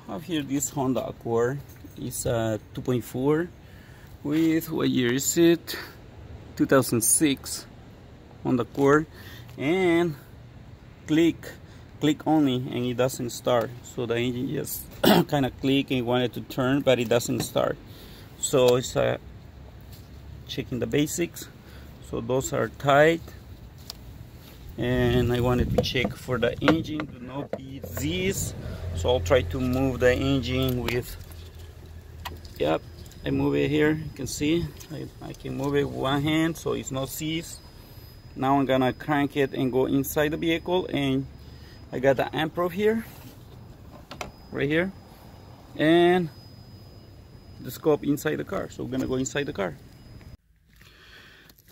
I have here this Honda Accord. It's a 2.4 with, what year is it? 2006 Honda Accord, and click only, and it doesn't start. So the engine just kind of click and wanted to turn, but it doesn't start. So it's checking the basics. So those are tight, and I wanted to check for the engine to not be Deseas. So I'll try to move the engine with, yep, I move it here. You can see I can move it with one hand, so it's not seized. Now I'm gonna crank it and go inside the vehicle, and I got the amp probe here, right here, and the scope inside the car. So we're gonna go inside the car.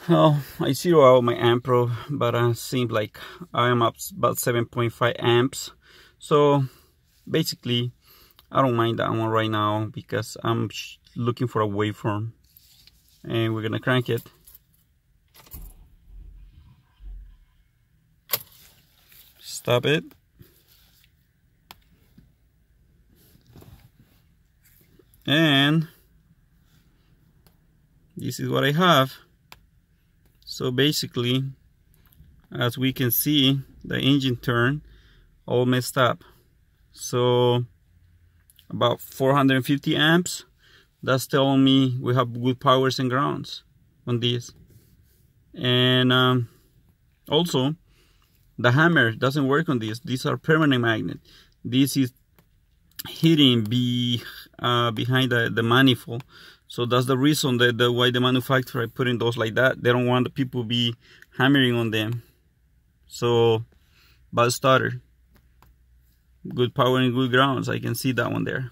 Oh, I zero out my amp probe, but it seems like I am up about 7.5 amps. So basically, I don't mind that one right now because I'm looking for a waveform, and we're gonna crank it. Stop it. And this is what I have. So basically, as we can see, the engine turn all messed up. So about 450 amps. That's telling me we have good powers and grounds on this. And also, the hammer doesn't work on this. These are permanent magnet. This is hitting behind the manifold. So that's the reason that why the manufacturer putting those like that. They don't want the people be hammering on them. So bad starter, good power and good grounds. I can see that one there.